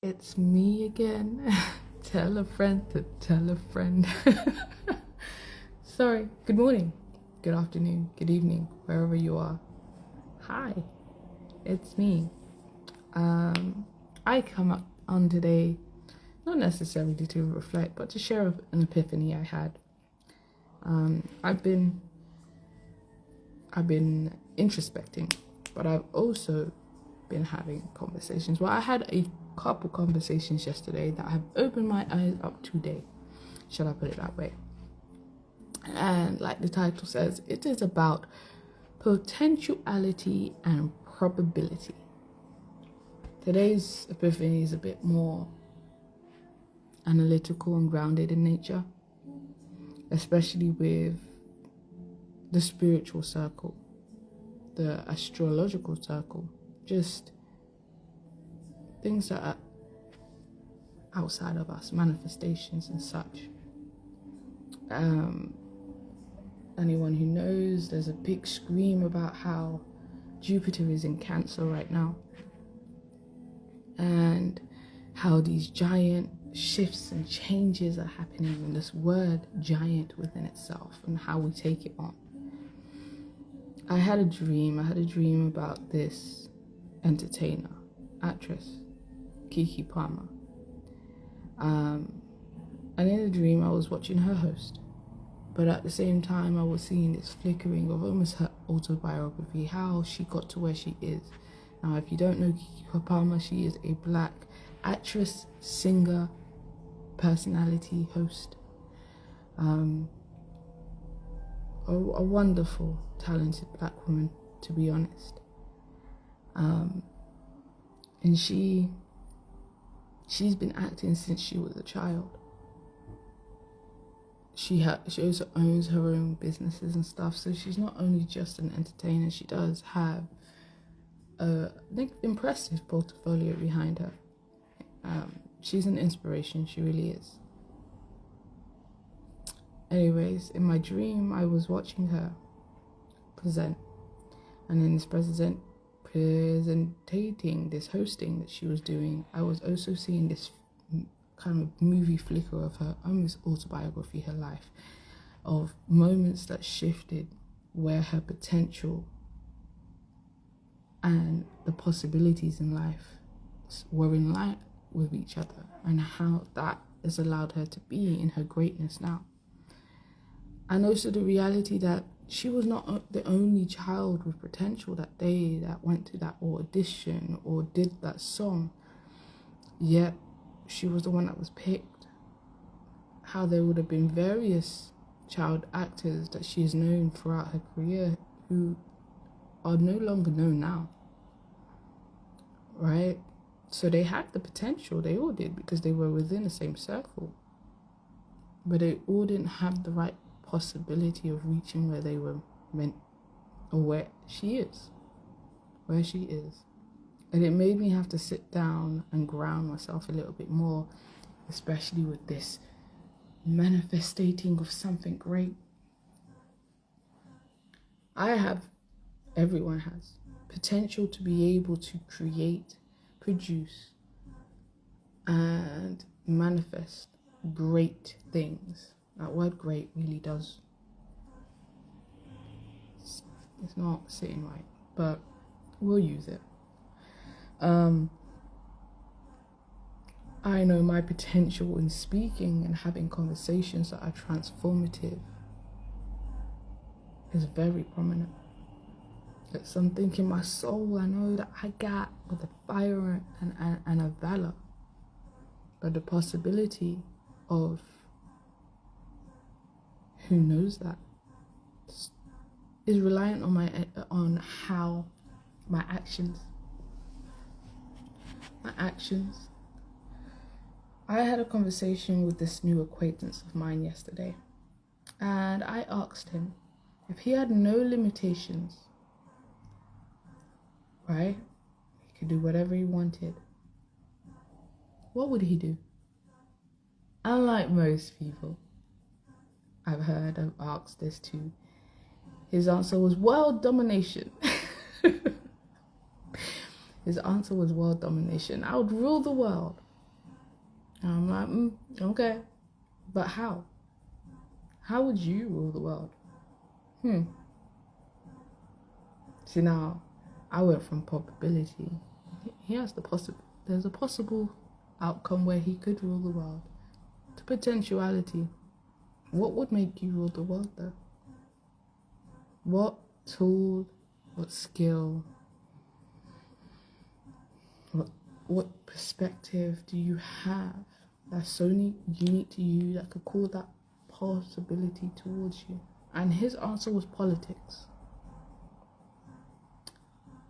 It's me again. Tell a friend to tell a friend. Sorry. Good morning, good afternoon, good evening, wherever you are. Hi, it's me. I come up on today, not necessarily to reflect, but to share an epiphany I had. I've been introspecting, but I've also been having conversations. Well, I had a couple conversations yesterday that have opened my eyes up today. Shall I put it that way? And like the title says, it is about potentiality and probability. Today's epiphany is a bit more analytical and grounded in nature, especially with the spiritual circle, the astrological circle, just things that are outside of us, manifestations and such. Anyone who knows, there's a big scream about how Jupiter is in Cancer right now, and how these giant shifts and changes are happening in this word giant within itself and how we take it on. I had a dream about this entertainer, actress, Kiki Palmer. And in the dream I was watching her host, but at the same time I was seeing this flickering of almost her autobiography, how she got to where she is. Now, if you don't know Kiki Palmer, she is a Black actress, singer, personality, host. A wonderful, talented Black woman, to be honest. And she's been acting since she was a child. She also owns her own businesses and stuff, so she's not only just an entertainer, she does have a impressive portfolio behind her. She's an inspiration, she really is. Anyways, in my dream, I was watching her present, and in this presentating, this hosting that she was doing, I was also seeing this kind of movie flicker of her almost autobiography, her life, of moments that shifted where her potential and the possibilities in life were in line with each other, and how that has allowed her to be in her greatness now. And also the reality that she was not the only child with potential that day that went to that audition or did that song, yet she was the one that was picked. How there would have been various child actors that she has known throughout her career who are no longer known now, right? So they had the potential, they all did, because they were within the same circle, but they all didn't have the right possibility of reaching where they were meant, or where she is. And it made me have to sit down and ground myself a little bit more, especially with this manifestating of something great. Everyone has potential to be able to create, produce, and manifest great things. That word great really does, it's not sitting right, but we'll use it. I know my potential in speaking and having conversations that are transformative is very prominent. It's something in my soul I know that I got with a fire and a valor. But the possibility of who knows that is reliant on how my actions. I had a conversation with this new acquaintance of mine yesterday, and I asked him if he had no limitations, right? He could do whatever he wanted. What would he do? Unlike most people I've asked this to, his answer was world domination. His answer was world domination. I would rule the world. I'm like, okay, but how? How would you rule the world? See, now I went from probability. He has the possible. There's a possible outcome where he could rule the world. To potentiality. What would make you rule the world, though? What tool, what skill, what perspective do you have that's so unique to you that could call that possibility towards you? And his answer was politics.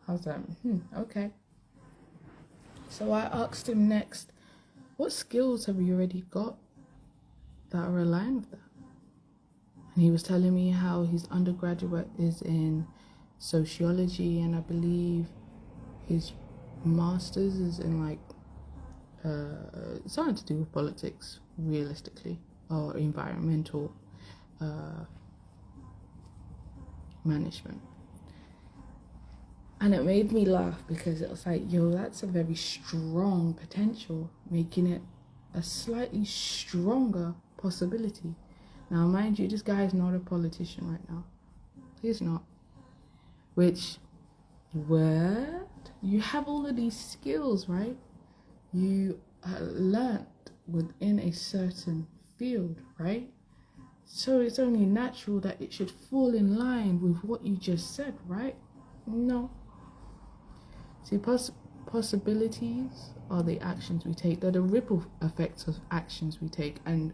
I was like, okay. So I asked him next, what skills have you already got that are aligned with that? And he was telling me how his undergraduate is in sociology, and I believe his master's is in like something to do with politics, realistically, or environmental management. And it made me laugh because it was like, yo, that's a very strong potential, making it a slightly stronger possibility. Now, mind you, this guy is not a politician right now. He's not. Which, what? You have all of these skills, right? You learnt within a certain field, right? So it's only natural that it should fall in line with what you just said, right? No. See, possibilities are the actions we take. They're the ripple effects of actions we take and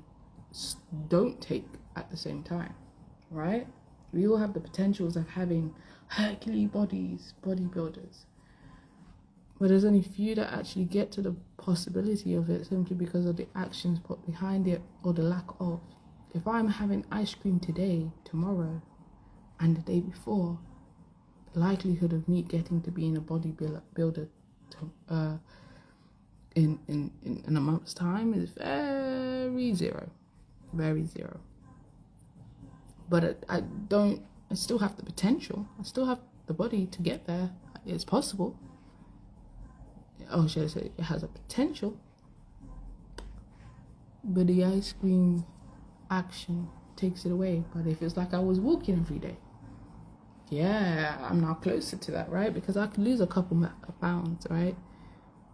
don't take at the same time, right? We all have the potentials of having Hercules bodies, bodybuilders. But there's only few that actually get to the possibility of it simply because of the actions put behind it or the lack of. If I'm having ice cream today, tomorrow, and the day before, the likelihood of me getting to being a bodybuilder in a month's time is very zero. But I still have the potential. I still have the body to get there. It's possible. Oh, should I say it has a potential? But the ice cream action takes it away. But if it's like I was walking every day, yeah, I'm now closer to that, right? Because I could lose a couple of pounds, right?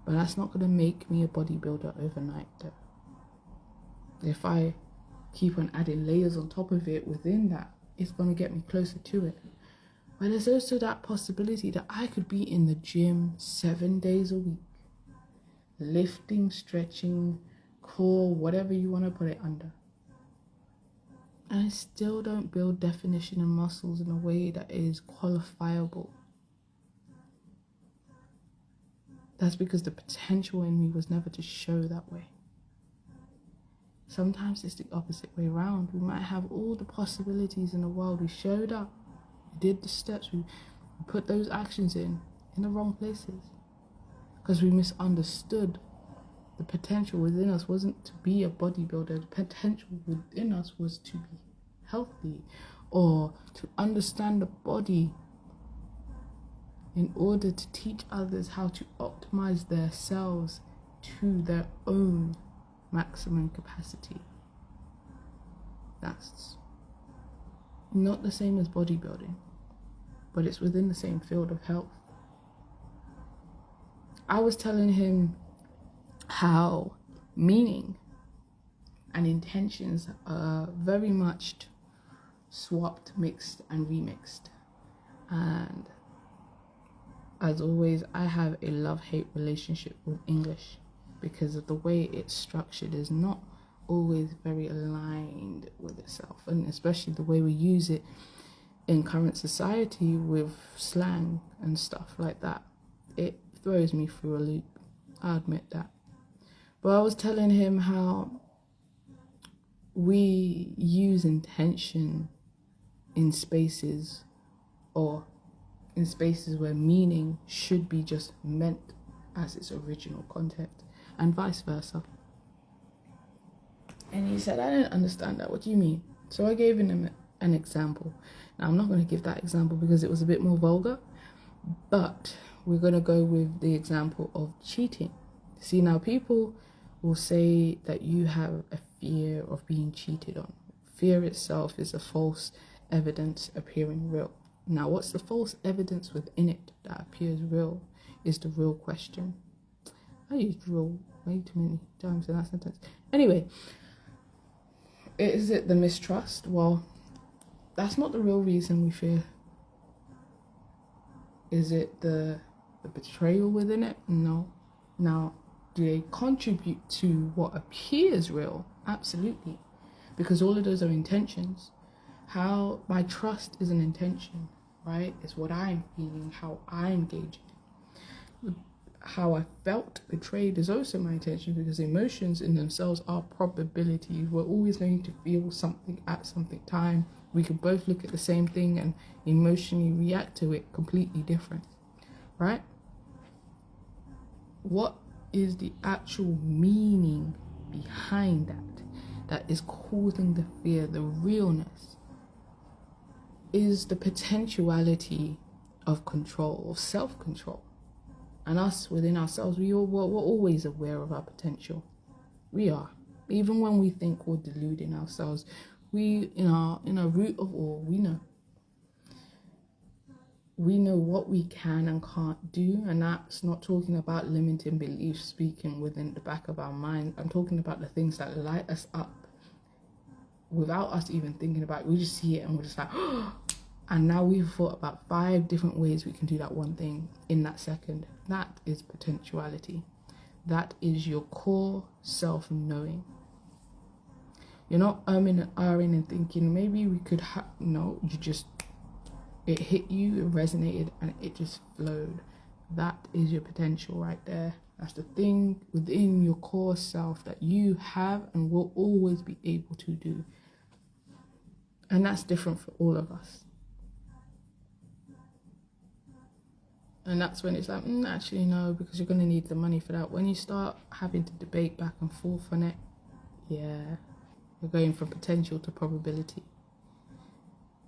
But that's not going to make me a bodybuilder overnight, though. If I keep on adding layers on top of it within that, it's going to get me closer to it. But there's also that possibility that I could be in the gym 7 days a week, lifting, stretching, core, whatever you want to put it under. And I still don't build definition and muscles in a way that is qualifiable. That's because the potential in me was never to show that way. Sometimes it's the opposite way around. We might have all the possibilities in the world. We showed up, we did the steps, we put those actions in the wrong places. Because we misunderstood the potential within us wasn't to be a bodybuilder. The potential within us was to be healthy or to understand the body in order to teach others how to optimize themselves to their own maximum capacity. That's not the same as bodybuilding, but it's within the same field of health. I was telling him how meaning and intentions are very much swapped, mixed and remixed. And as always, I have a love-hate relationship with English because of the way it's structured is not always very aligned with itself, and especially the way we use it in current society with slang and stuff like that. It throws me through a loop, I admit that. But I was telling him how we use intention in spaces or in spaces where meaning should be just meant as its original content, and vice versa. And he said, I don't understand that. What do you mean? So I gave him an example. Now, I'm not going to give that example because it was a bit more vulgar, but we're going to go with the example of cheating. See, now people will say that you have a fear of being cheated on. Fear itself is a false evidence appearing real. Now, what's the false evidence within it that appears real is the real question. I used real way too many times in that sentence. Anyway, is it the mistrust? Well, that's not the real reason we fear. Is it the betrayal within it? No. Now, do they contribute to what appears real? Absolutely. Because all of those are intentions. How my trust is an intention, right? It's what I'm feeling, how I'm gauging. How I felt betrayed is also my intention, because emotions in themselves are probabilities. We're always going to feel something at something time. We can both look at the same thing and emotionally react to it completely different, right? What is the actual meaning behind that is causing the fear, the realness? Is the potentiality of control, of self-control. And us within ourselves, we're always aware of our potential. We are. Even when we think we're deluding ourselves, we, in our root of all, we know. We know what we can and can't do, and that's not talking about limiting beliefs speaking within the back of our mind. I'm talking about the things that light us up without us even thinking about it. We just see it and we're just like, oh, and now we've thought about 5 different ways we can do that one thing in that second. That is potentiality. That is your core self-knowing. You're not and ahhing and thinking, maybe we could no, it hit you, it resonated, and it just flowed. That is your potential right there. That's the thing within your core self that you have and will always be able to do. And that's different for all of us. And that's when it's like, actually no, because you're going to need the money for that. When you start having to debate back and forth on it, yeah, you're going from potential to probability.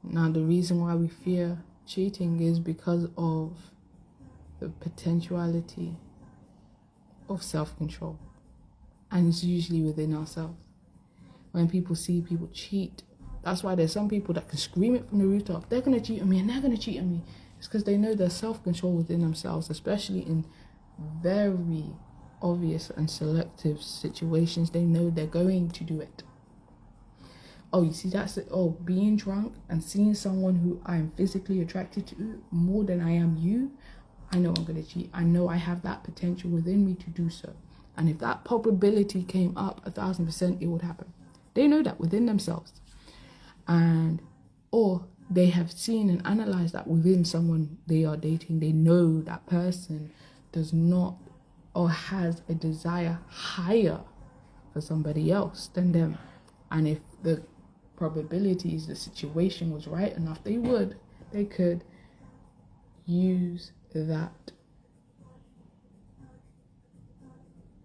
Now, the reason why we fear cheating is because of the potentiality of self-control. And it's usually within ourselves. When people see people cheat, that's why there's some people that can scream it from the rooftop, they're going to cheat on me and they're going to cheat on me. It's because they know there's self-control within themselves, especially in very obvious and selective situations. They know they're going to do it. Oh, you see, that's it. Oh, being drunk and seeing someone who I'm physically attracted to more than I am you, I know I'm going to cheat. I know I have that potential within me to do so. And if that probability came up 1,000%, it would happen. They know that within themselves. Or they have seen and analyzed that within someone they are dating. They know that person does not or has a desire higher for somebody else than them. And if the probabilities, the situation was right enough, they could use that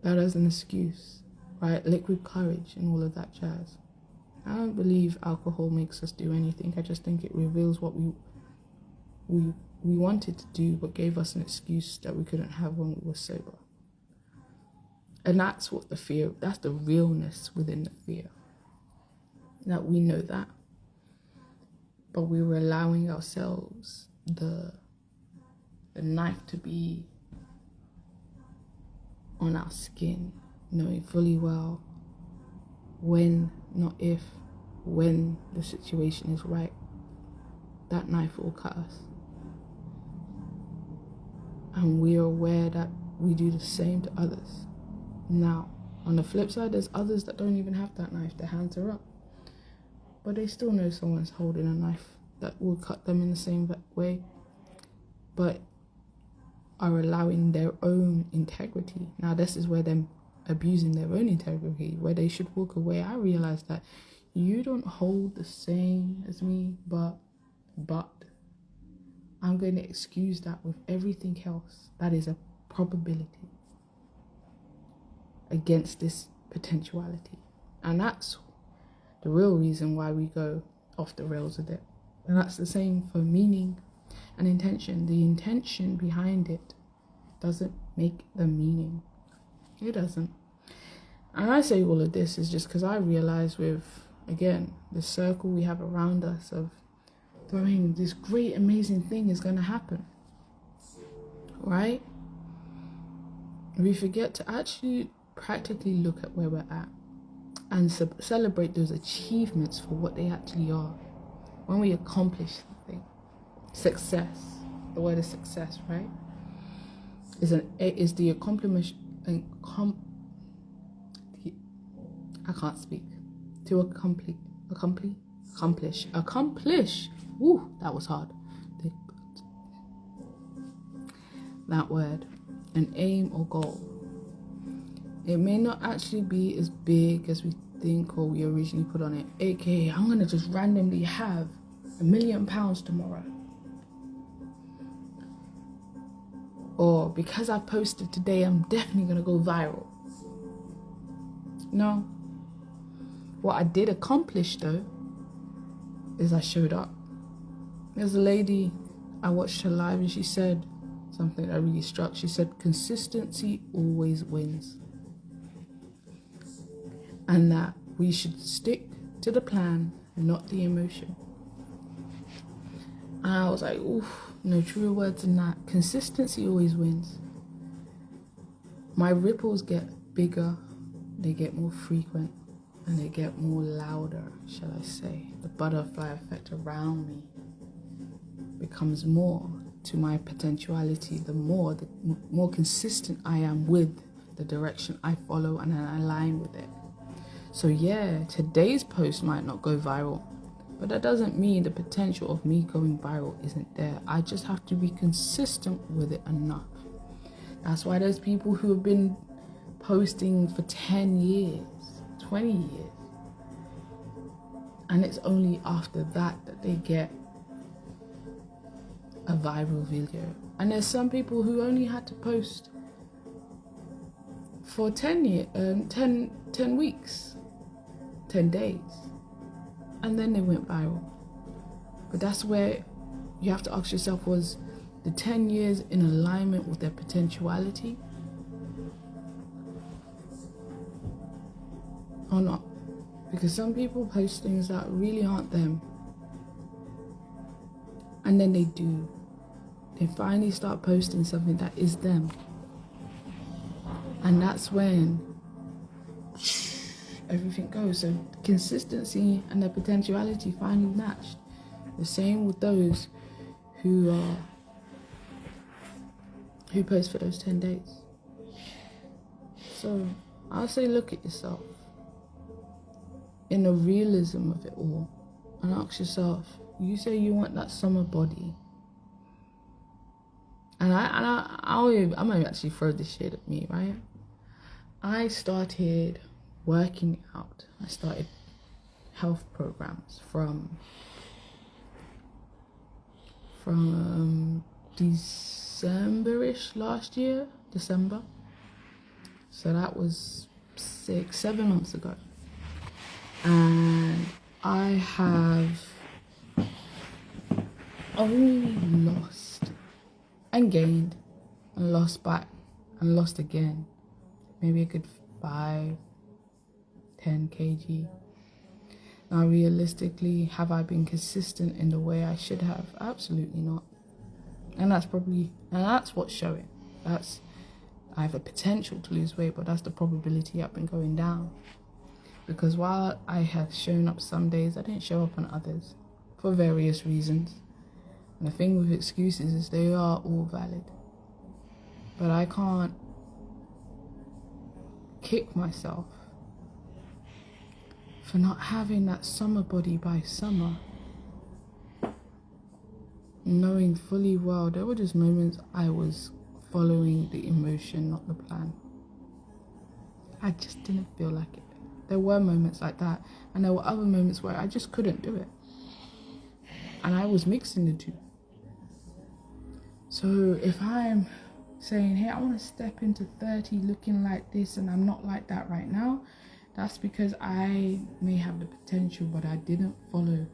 as an excuse, right? Liquid courage and all of that jazz. I don't believe alcohol makes us do anything. I just think it reveals what we wanted to do, but gave us an excuse that we couldn't have when we were sober. And that's what that's the realness within the fear. That we know that, but we were allowing ourselves the knife to be on our skin, knowing fully well when, not if, when the situation is right, that knife will cut us. And we are aware that we do the same to others. Now, on the flip side, there's others that don't even have that knife. Their hands are up, but they still know someone's holding a knife that will cut them in the same way, but are allowing their own integrity. Now, this is where them abusing their own integrity, where they should walk away. I realize that you don't hold the same as me, but I'm going to excuse that with everything else. That is a probability against this potentiality. And that's the real reason why we go off the rails with it. And that's the same for meaning and intention. The intention behind it doesn't make the meaning. It doesn't. And I say all of this is just because I realize with, again, the circle we have around us of throwing this great, amazing thing is going to happen, right? We forget to actually practically look at where we're at and celebrate those achievements for what they actually are. When we accomplish something, success, the word is success, right? Is the accomplishment, I can't speak. To accomplish. Woo, that was hard. That word, an aim or goal. It may not actually be as big as we think or we originally put on it. AKA, I'm going to just randomly have £1 million tomorrow. Or because I posted today, I'm definitely going to go viral. No. What I did accomplish though, is I showed up. There's a lady, I watched her live and she said something that really struck. She said, consistency always wins. And that we should stick to the plan, not the emotion. And I was like, oof, no truer words than that. Consistency always wins. My ripples get bigger, they get more frequent, and they get more louder, shall I say. The butterfly effect around me becomes more to my potentiality, the more consistent I am with the direction I follow and I align with it. So yeah, today's post might not go viral, but that doesn't mean the potential of me going viral isn't there. I just have to be consistent with it enough. That's why there's people who have been posting for 10 years, 20 years. And it's only after that they get a viral video. And there's some people who only had to post for 10 weeks, 10 days. And then they went viral. But that's where you have to ask yourself, was the 10 years in alignment with their potentiality or not? Because some people post things that really aren't them. And then they do. They finally start posting something that is them. And that's when everything goes. So consistency and their potentiality finally matched. The same with those who post for those 10 days. So I'll say look at yourself in the realism of it all and ask yourself, you say you want that summer body. And I'm going to actually throw this shit at me, right? I started working out. I started health programs from December-ish last year, December. So that was 6-7 months ago. And I have only lost and gained and lost back and lost again. Maybe a good 5-10 kg. Now realistically, have I been consistent in the way I should have? Absolutely not. And that's what's showing. I have a potential to lose weight, but that's the probability I've been going down. Because while I have shown up some days, I didn't show up on others for various reasons. And the thing with excuses is they are all valid. But I can't kick myself for not having that summer body by summer, knowing fully well there were just moments I was following the emotion, not the plan. I just didn't feel like it. There were moments like that, and there were other moments where I just couldn't do it. And I was mixing the two. So if I'm saying, hey, I want to step into 30 looking like this and I'm not like that right now, that's because I may have the potential, but I didn't follow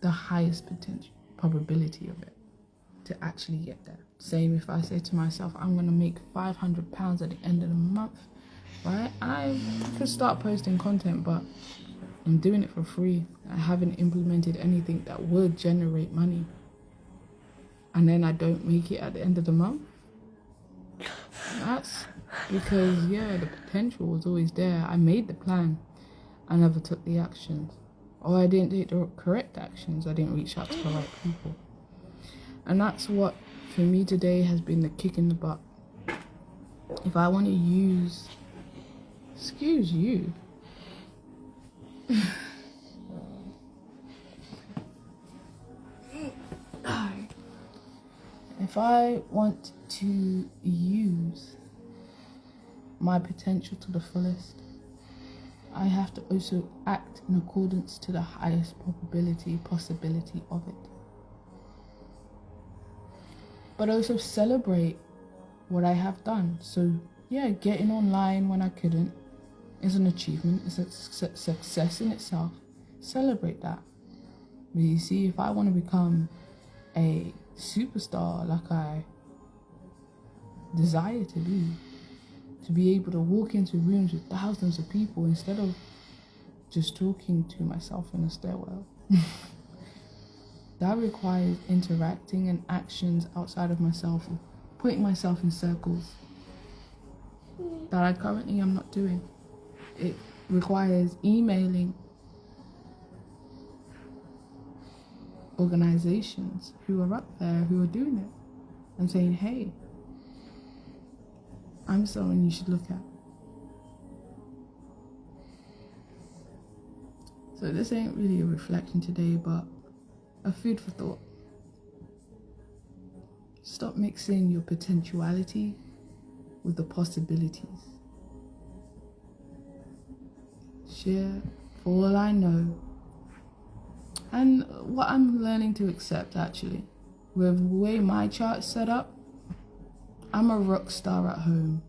the highest potential probability of it to actually get there. Same if I say to myself, I'm going to make £500 at the end of the month, right? I could start posting content, but I'm doing it for free. I haven't implemented anything that would generate money. And then I don't make it at the end of the month. That's because, the potential was always there. I made the plan. I never took the actions. Or I didn't take the correct actions. I didn't reach out to the right people. And that's what, for me today, has been the kick in the butt. If I want to use... Excuse you. If I want to use my potential to the fullest, I have to also act in accordance to the highest possibility of it. But also celebrate what I have done. So, getting online when I couldn't is an achievement. It's a success in itself. Celebrate that. But you see, if I want to become a superstar like I desire to be able to walk into rooms with thousands of people instead of just talking to myself in a stairwell. That requires interacting and actions outside of myself, putting myself in circles that I currently am not doing. It requires emailing organizations who are up there, who are doing it, and saying, hey, I'm someone you should look at. So this ain't really a reflection today, but a food for thought. Stop mixing your potentiality with the possibilities. Share, for all I know, and what I'm learning to accept, actually, with the way my chart's set up, I'm a rock star at home.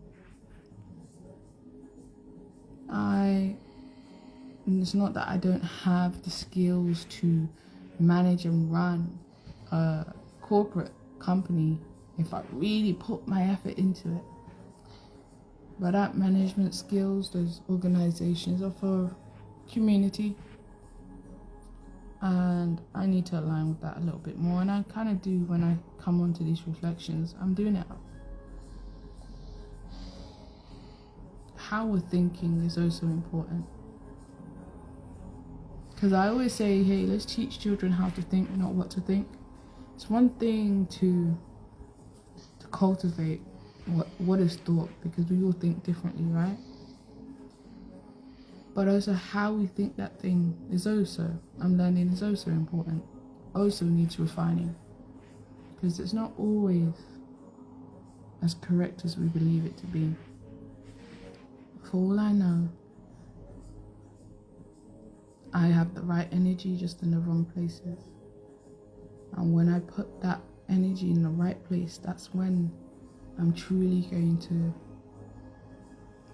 It's not that I don't have the skills to manage and run a corporate company if I really put my effort into it. But that management skills, those organizations are for community. And I need to align with that a little bit more. And I kind of do when I come onto these reflections. I'm doing it. How we're thinking is also important. Because I always say, hey, let's teach children how to think, not what to think. It's one thing to cultivate what is thought, because we all think differently, right? But also how we think that thing is also, I'm learning, is also important. Also needs refining. Because it's not always as correct as we believe it to be. For all I know, I have the right energy just in the wrong places. And when I put that energy in the right place, that's when I'm truly going to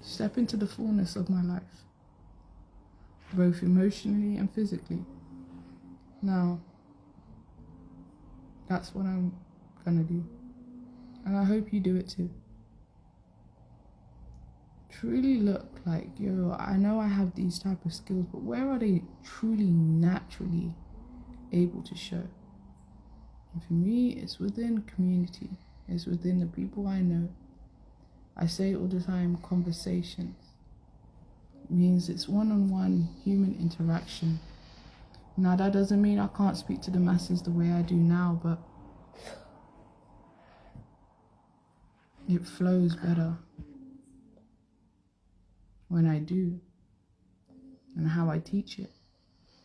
step into the fullness of my life, both emotionally and physically. Now, that's what I'm gonna do. And I hope you do it too. Truly look like, I know I have these type of skills, but where are they truly naturally able to show? And for me, it's within community. It's within the people I know. I say all the time, conversations. It means it's one-on-one human interaction. Now, that doesn't mean I can't speak to the masses the way I do now, but it flows better when I do, and how I teach it,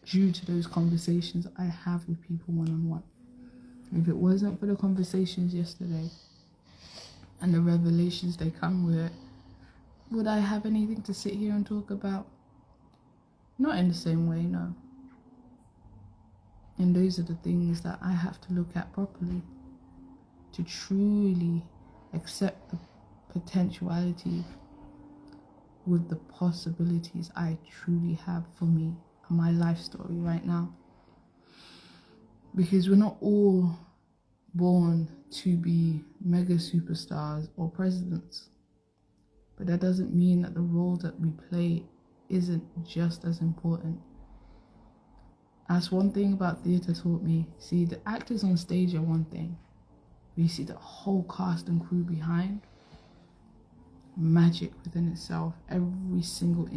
due to those conversations I have with people one-on-one. If it wasn't for the conversations yesterday and the revelations they come with it, would I have anything to sit here and talk about? Not in the same way, no. And those are the things that I have to look at properly to truly accept the potentiality with the possibilities I truly have for me and my life story right now. Because we're not all born to be mega superstars or presidents. But that doesn't mean that the role that we play isn't just as important. That's one thing about theatre taught me. See, the actors on stage are one thing. But you see the whole cast and crew behind. Magic within itself. Every single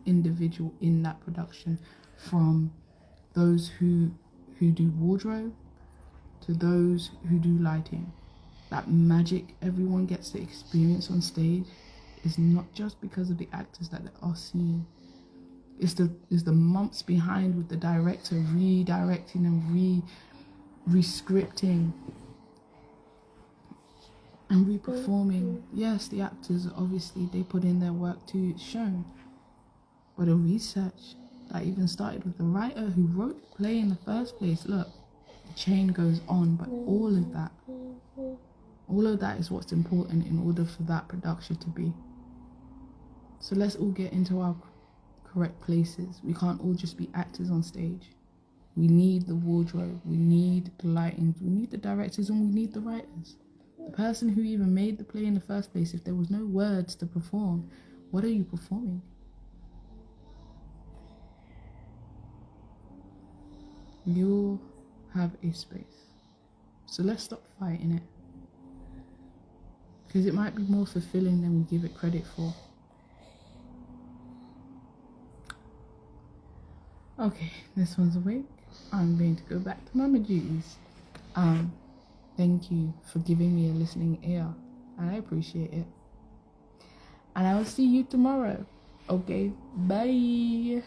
individual in that production, from those who do wardrobe to those who do lighting. That magic everyone gets to experience on stage is not just because of the actors that are seen. It's the months behind with the director redirecting and re-scripting and re-performing. Yes, the actors, obviously, they put in their work too, it's shown. But the research that even started with the writer who wrote the play in the first place, look, the chain goes on, but all of that is what's important in order for that production to be. So let's all get into our correct places. We can't all just be actors on stage. We need the wardrobe, we need the lighting, we need the directors, and we need the writers. The person who even made the play in the first place, if there was no words to perform, what are you performing? You'll have a space. So let's stop fighting it. Because it might be more fulfilling than we give it credit for. Okay, this one's awake. I'm going to go back to mama duties. Thank you for giving me a listening ear. And I appreciate it. And I will see you tomorrow. Okay, bye.